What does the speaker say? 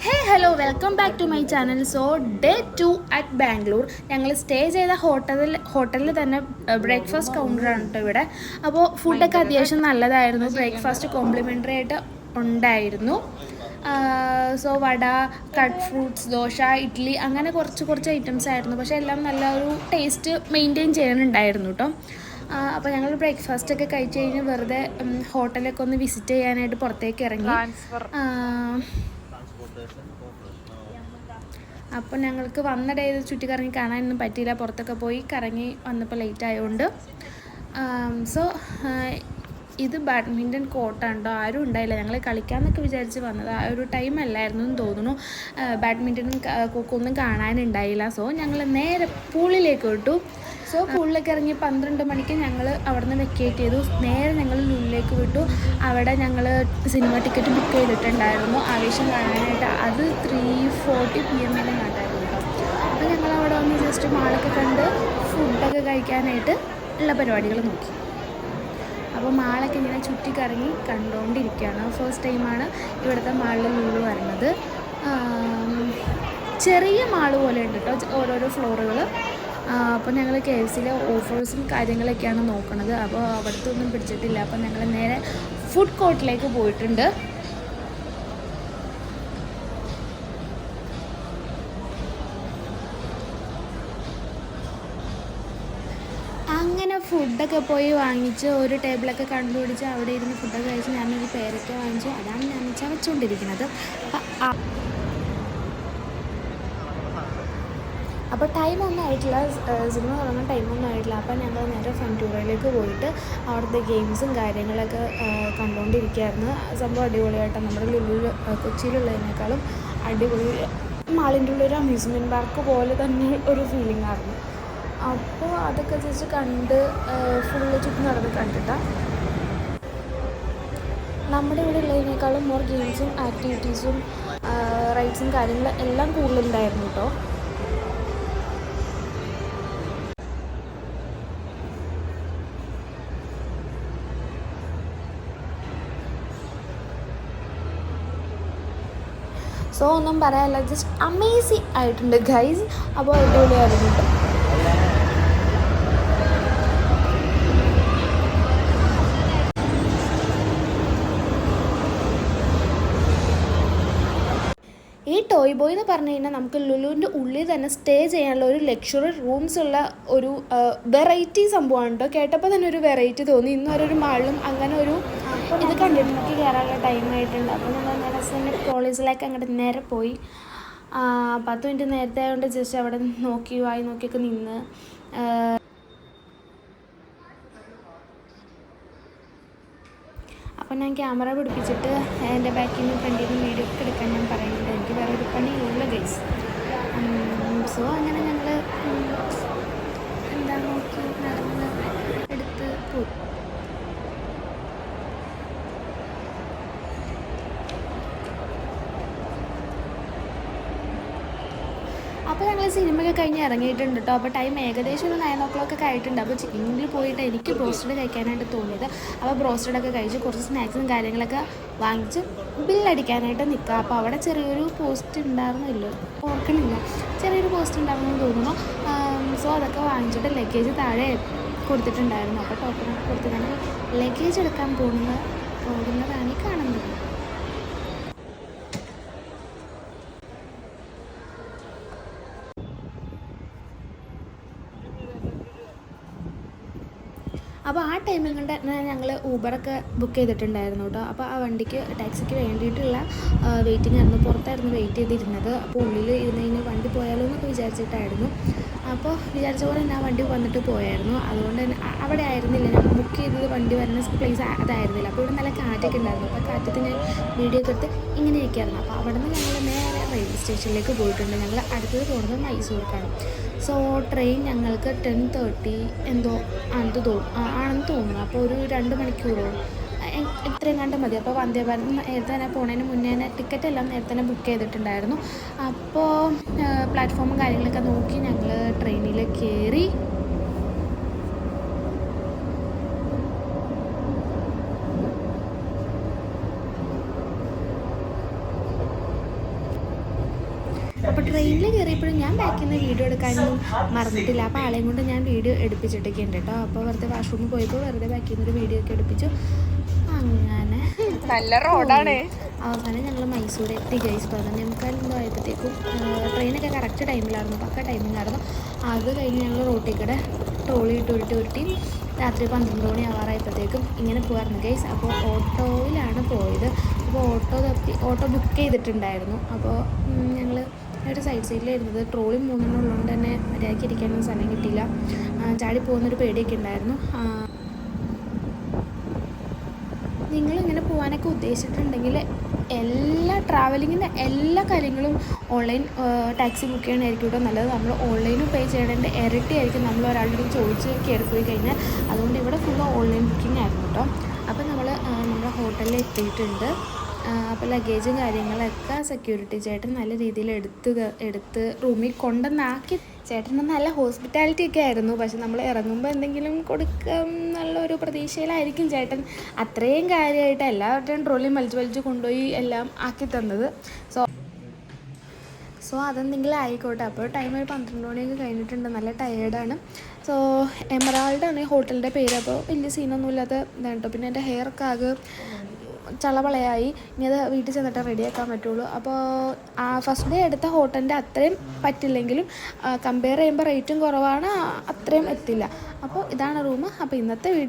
Hey hello welcome back to my channel. So day 2 at Bangalore. ഞങ്ങൾ stay ചെയ്ത ഹോട്ടലിൽ തന്നെ ബ്രേക്ക്ഫാസ്റ്റ് കൗണ്ടറാണ് കേട്ടോ ഇവിടെ. അപ്പോൾ ഫുഡൊക്കെ അത്യാവശ്യം നല്ലതായിരുന്നു. ബ്രേക്ക്ഫാസ്റ്റ് കോംപ്ലിമെൻ്ററി ആയിട്ട് ഉണ്ടായിരുന്നു. സോ വട, കട്ട് ഫ്രൂട്ട്സ്, ദോശ, ഇഡ്ഡലി അങ്ങനെ കുറച്ച് ഐറ്റംസ് ആയിരുന്നു. പക്ഷേ എല്ലാം നല്ല ഒരു ടേസ്റ്റ് മെയിൻറ്റെയിൻ ചെയ്യാനുണ്ടായിരുന്നു കേട്ടോ. അപ്പോൾ ഞങ്ങൾ ബ്രേക്ക്ഫാസ്റ്റ് ഒക്കെ കഴിച്ച് കഴിഞ്ഞ് വെറുതെ ഹോട്ടലൊക്കെ ഒന്ന് വിസിറ്റ് ചെയ്യാനായിട്ട് പുറത്തേക്ക് ഇറങ്ങി. അപ്പോൾ ഞങ്ങൾക്ക് വന്ന ഡേ ചുറ്റിക്കറങ്ങി കാണാനൊന്നും പറ്റിയില്ല. പുറത്തൊക്കെ പോയി കറങ്ങി വന്നപ്പോൾ ലേറ്റ് ആയതുകൊണ്ട്. സോ ഇത് ബാഡ്മിൻ്റൺ കോർട്ടാണ് കേട്ടോ. ആരും ഉണ്ടായില്ല. ഞങ്ങൾ കളിക്കാമെന്നൊക്കെ വിചാരിച്ച് വന്നത്. ആ ഒരു ടൈം അല്ലായിരുന്നു എന്ന് തോന്നുന്നു. ബാഡ്മിൻ്റണും ഒന്നും കാണാനുണ്ടായില്ല. സോ ഞങ്ങൾ നേരെ പൂളിലേക്ക് വിട്ടു. സോ പൂളിലേക്ക് ഇറങ്ങി 12 മണിക്ക് ഞങ്ങൾ അവിടെ നിന്ന് വെക്കേറ്റ് ചെയ്തു. നേരെ ഞങ്ങൾ ലുലിലേക്ക് വിട്ടു. അവിടെ ഞങ്ങൾ സിനിമ ടിക്കറ്റ് ബുക്ക് ചെയ്തിട്ടുണ്ടായിരുന്നു ആവേശം കാണാനായിട്ട്. അത് 3:40 PM കണ്ടായിരുന്നു കേട്ടോ. അപ്പോൾ ഞങ്ങൾ അവിടെ വന്ന് ജസ്റ്റ് മാളൊക്കെ കണ്ട് ഫുഡൊക്കെ കഴിക്കാനായിട്ട് ഉള്ള പരിപാടികൾ നോക്കി. അപ്പോൾ മാളൊക്കെ ഇങ്ങനെ ചുറ്റിക്കറങ്ങി കണ്ടുകൊണ്ടിരിക്കുകയാണ്. ഫസ്റ്റ് ടൈമാണ് ഇവിടുത്തെ മാളിൽ ലുലു വരുന്നത്. ചെറിയ മാള് പോലെ ഉണ്ട് കേട്ടോ, ഓരോരോ ഫ്ലോറുകൾ. അപ്പോൾ ഞങ്ങൾ KFCയിലെ ഓഫേഴ്സും കാര്യങ്ങളൊക്കെയാണ് നോക്കുന്നത്. അപ്പോൾ അവിടുത്തെ ഒന്നും പിടിച്ചിട്ടില്ല. അപ്പോൾ ഞങ്ങൾ നേരെ ഫുഡ് കോർട്ടിലേക്ക് പോയിട്ടുണ്ട്. അങ്ങനെ ഫുഡൊക്കെ പോയി വാങ്ങിച്ച് ഒരു ടേബിളൊക്കെ കണ്ടുപിടിച്ച് അവിടെ ഇരുന്ന് ഫുഡൊക്കെ കഴിച്ച് ഞാനൊരു പേരൊക്കെ വാങ്ങിച്ചു. അതാണ് ഞാൻ ചവച്ചുകൊണ്ടിരിക്കുന്നത്. അപ്പോൾ ടൈമൊന്നും ആയിട്ടില്ല, സിനിമ തുടങ്ങാൻ ടൈമൊന്നും ആയിട്ടില്ല. അപ്പോൾ ഞങ്ങൾ നേരെ ഫൺ ടൂറിലേക്ക് പോയിട്ട് അവിടുത്തെ ഗെയിംസും കാര്യങ്ങളൊക്കെ കണ്ടുകൊണ്ടിരിക്കുകയായിരുന്നു. സംഭവം അടിപൊളിയായിട്ട് നമ്മുടെ ലുലു കൊച്ചിയിലുള്ളതിനേക്കാളും അടിപൊളി മാളിൻ്റെ ഉള്ളൊരു അമ്യൂസ്മെൻറ്റ് പാർക്ക് പോലെ തന്നെ ഒരു ഫീലിംഗ് ആയിരുന്നു. അപ്പോൾ അതൊക്കെ ജസ്റ്റ് കണ്ട് ഫുള്ള് ചുറ്റും നടന്ന് കണ്ടിട്ടാണ്. നമ്മുടെ ഇവിടെ ഉള്ളതിനേക്കാളും മോർ ഗെയിംസും ആക്ടിവിറ്റീസും റൈഡ്സും കാര്യങ്ങളും എല്ലാം കൂടുതലുണ്ടായിരുന്നു കേട്ടോ. സോ ഒന്നും പറയാനില്ല, ജസ്റ്റ് അമേസിങ് ആയിട്ടുണ്ട് ഗൈസ്. അപ്പോൾ അടിപൊളിയായിരുന്നു കേട്ടോ. ഈ ടോയ് ബോയ് എന്ന് പറഞ്ഞു കഴിഞ്ഞാൽ നമുക്ക് ലുലുവിൻ്റെ ഉള്ളിൽ തന്നെ സ്റ്റേ ചെയ്യാനുള്ള ഒരു ലക്ഷറി റൂംസ് ഉള്ള ഒരു വെറൈറ്റി സംഭവമാണ് കേട്ടോ. കേട്ടപ്പോൾ തന്നെ ഒരു വെറൈറ്റി തോന്നി. ഇന്നും ഓരോരു മാളിലും അങ്ങനെ ഒരു ഇത് കണ്ടിട്ട് നമുക്ക് കയറാനുള്ള ടൈമായിട്ടുണ്ട്. അപ്പോൾ നമ്മൾ നേരെ കോളേജിലേക്ക് അങ്ങോട്ട് നേരെ പോയി. 10 മിനിറ്റ് നേരത്തെ ആയതുകൊണ്ട് ജസ്റ്റ് അവിടെ നോക്കിയൊക്കെ നിന്ന് അപ്പോൾ ഞാൻ ക്യാമറ പിടിപ്പിച്ചിട്ട് എൻ്റെ ബാക്കിൽ നിന്ന് ഫ്രണ്ടിൽ നിന്ന് വീഡിയോ ഒക്കെ എടുക്കാൻ ഞാൻ പറയുന്നുണ്ട്. എനിക്ക് വേറെ ഒരു പണിയില്ല ഗൈസ്. സോ അങ്ങനെ ഞങ്ങൾ നോക്കി നടന്ന് എടുത്ത് പോയി. അപ്പോൾ ഞങ്ങൾ സിനിമയൊക്കെ കഴിഞ്ഞ് ഇറങ്ങിയിട്ടുണ്ട് കേട്ടോ. അപ്പോൾ ടൈം ഏകദേശം ഒരു 9 o'clock ഒക്കെ ആയിട്ടുണ്ട്. അപ്പോൾ ചിക്കനിൽ പോയിട്ട് എനിക്ക് ബ്രോസ്റ്റഡ് കഴിക്കാനായിട്ട് തോന്നിയത്. അപ്പോൾ ബ്രോസ്റ്റഡൊക്കെ കഴിച്ച് കുറച്ച് സ്നാക്സും കാര്യങ്ങളൊക്കെ വാങ്ങിച്ച് ബില്ലടിക്കാനായിട്ട് നിൽക്കുക. അപ്പോൾ അവിടെ ചെറിയൊരു പോസ്റ്റ് ഉണ്ടായിരുന്നില്ലോ, ഓർക്കണില്ല, ചെറിയൊരു പോസ്റ്റ് ഉണ്ടായിരുന്നെന്ന് തോന്നുന്നു. സോ അതൊക്കെ വാങ്ങിച്ചിട്ട് ലഗേജ് താഴെ കൊടുത്തിട്ടുണ്ടായിരുന്നു. അപ്പോൾ ടോക്കണൊക്കെ കൊടുത്തിട്ടാണ് ലഗേജ് എടുക്കാൻ പോകുന്നതാണ് ഈ കാണുന്നത്. അപ്പോൾ ആ ടൈമിൽ കൊണ്ട് ഞങ്ങൾ ഊബറൊക്കെ ബുക്ക് ചെയ്തിട്ടുണ്ടായിരുന്നു കേട്ടോ. അപ്പോൾ ആ വണ്ടിക്ക് ടാക്സിക്ക് വേണ്ടിയിട്ടുള്ള വെയിറ്റിംഗ് ആയിരുന്നു. പുറത്തായിരുന്നു വെയിറ്റ് ചെയ്തിരുന്നത്. അപ്പോൾ ഉള്ളിൽ ഇരുന്ന് കഴിഞ്ഞ് വണ്ടി പോയാലോ എന്നൊക്കെ വിചാരിച്ചിട്ടായിരുന്നു. അപ്പോൾ വിചാരിച്ച പോലെ തന്നെ ആ വണ്ടി വന്നിട്ട് പോയായിരുന്നു. അതുകൊണ്ട് തന്നെ അവിടെ ആയിരുന്നില്ല, ഞങ്ങൾ ബുക്ക് ചെയ്തത് വണ്ടി വരുന്ന പ്ലേസ് അതായിരുന്നില്ല. അപ്പോൾ ഇവിടെ നല്ല കാറ്റൊക്കെ ഉണ്ടായിരുന്നു. അപ്പോൾ കാറ്റത്ത് ഞാൻ വീഡിയോ ഒക്കെ എടുത്ത് ഇങ്ങനെയൊക്കെയായിരുന്നു. അപ്പോൾ അവിടെ നിന്ന് ഞങ്ങൾ നേരെ റെയിൽവേ സ്റ്റേഷനിലേക്ക് പോയിട്ടുണ്ട്. ഞങ്ങൾ അടുത്തത് പോകുന്നത് മൈസൂർക്കാണ്. സോ ട്രെയിൻ ഞങ്ങൾക്ക് 10:30 എന്തോ ആണെന്ന് തോന്നുന്നു. അപ്പോൾ ഒരു 2 മണിക്കൂറോ ഇത്രയും കണ്ട് മതി. അപ്പോൾ വന്ദേ ഭാരത് നേരത്തെ തന്നെ പോണതിന് മുന്നേ തന്നെ ടിക്കറ്റ് എല്ലാം നേരത്തെ തന്നെ ബുക്ക് ചെയ്തിട്ടുണ്ടായിരുന്നു. അപ്പോൾ പ്ലാറ്റ്ഫോമും കാര്യങ്ങളൊക്കെ നോക്കി ഞങ്ങൾ ട്രെയിനിൽ കയറി. അപ്പോൾ ട്രെയിനിൽ കയറിയപ്പോഴും ഞാൻ ബാക്കിൽ നിന്ന് വീഡിയോ എടുക്കാനൊന്നും മറന്നിട്ടില്ല. അപ്പോൾ ആളെയും കൊണ്ട് ഞാൻ വീഡിയോ എടുപ്പിച്ചിട്ടൊക്കെ ഉണ്ട് കേട്ടോ. അപ്പോൾ വെറുതെ വാഷ്റൂമിൽ പോയപ്പോൾ വെറുതെ ബാക്കിൽ നിന്നൊരു വീഡിയോ ഒക്കെ എടുപ്പിച്ചു. അങ്ങനെ നല്ല റോഡാണ്. അവസാനം ഞങ്ങൾ മൈസൂർ എത്തി ഗൈസ്. 11:45 ആയപ്പോഴത്തേക്കും ട്രെയിനൊക്കെ കറക്റ്റ് ടൈമിലായിരുന്നു, പക്ക ടൈമിംഗ് ആയിരുന്നു. അത് കഴിഞ്ഞ് ഞങ്ങൾ റോട്ടിൽ കൂടെ ട്രോളി ഇട്ട് ഉരുട്ടി രാത്രി 12 മണി ആവാറായപ്പോഴത്തേക്കും ഇങ്ങനെ പോകാറുണ്ട് ഗൈസ്. അപ്പോൾ ഓട്ടോയിലാണ് പോയത്. അപ്പോൾ ഓട്ടോ ബുക്ക് ചെയ്തിട്ടുണ്ടായിരുന്നു. അപ്പോൾ ഞങ്ങൾ ഒരു സൈഡിലായിരുന്നത്. ട്രോളി 3 ഉള്ളതുകൊണ്ട് തന്നെ മര്യാദയ്ക്ക് ഇരിക്കാനൊന്നും സ്ഥലം കിട്ടിയില്ല. ചാടി പോകുന്നൊരു പേടിയൊക്കെ ഉണ്ടായിരുന്നു. നിങ്ങളിങ്ങനെ പോകാനൊക്കെ ഉദ്ദേശിച്ചിട്ടുണ്ടെങ്കിൽ എല്ലാ ട്രാവലിങ്ങിൻ്റെ എല്ലാ കാര്യങ്ങളും ഓൺലൈൻ ടാക്സി ബുക്ക് ചെയ്യണമായിരിക്കും കേട്ടോ നല്ലത്. നമ്മൾ ഓൺലൈനും പേ ചെയ്യേണ്ടതിൻ്റെ ഇരട്ടിയായിരിക്കും നമ്മൾ ഒരാളുടെ ചോദിച്ച് കയറിപ്പോയി കഴിഞ്ഞാൽ. അതുകൊണ്ട് ഇവിടെ ഫുള്ള് ഓൺലൈൻ ബുക്കിംഗ് ആയിരുന്നു കേട്ടോ. അപ്പോൾ നമ്മൾ നമ്മുടെ ഹോട്ടലിൽ എത്തിയിട്ടുണ്ട്. അപ്പോൾ ലഗേജും കാര്യങ്ങളൊക്കെ സെക്യൂരിറ്റി ചേട്ടൻ നല്ല രീതിയിൽ എടുത്ത് റൂമിൽ കൊണ്ടുവന്നാക്കി. ചേട്ടന് നല്ല ഹോസ്പിറ്റാലിറ്റി ഒക്കെ ആയിരുന്നു. പക്ഷെ നമ്മൾ ഇറങ്ങുമ്പോൾ എന്തെങ്കിലും കൊടുക്കാം എന്നുള്ളൊരു പ്രതീക്ഷയിലായിരിക്കും ചേട്ടൻ അത്രയും കാര്യമായിട്ട് എല്ലാവരുടെയും ട്രോളിയും വലിച്ചു കൊണ്ടുപോയി എല്ലാം ആക്കി തന്നത്. സോ അതെന്തെങ്കിലും ആയിക്കോട്ടെ. അപ്പോൾ ടൈം ഒരു 12 മണിയൊക്കെ കഴിഞ്ഞിട്ടുണ്ട്. നല്ല ടയേർഡാണ്. സോ എമറാൾഡാണ് ഈ ഹോട്ടലിൻ്റെ പേര്. അപ്പോൾ വലിയ സീനൊന്നും ഇല്ലാത്ത ഇതാണ് കേട്ടോ. പിന്നെ എൻ്റെ ഹെയറൊക്കെ ആകെ ചളവളയായി. ഇനി അത് വീട്ടിൽ ചെന്നിട്ട് റെഡിയാക്കാൻ പറ്റുള്ളൂ. അപ്പോൾ ഫസ്റ്റ് ഡേ എടുത്ത ഹോട്ടലിൻ്റെ അത്രയും പറ്റില്ലെങ്കിലും കമ്പയർ ചെയ്യുമ്പോൾ റേറ്റും കുറവാണ്, അത്രയും എത്തില്ല. അപ്പോൾ ഇതാണ് റൂം. അപ്പോൾ ഇന്നത്തെ വീഡിയോ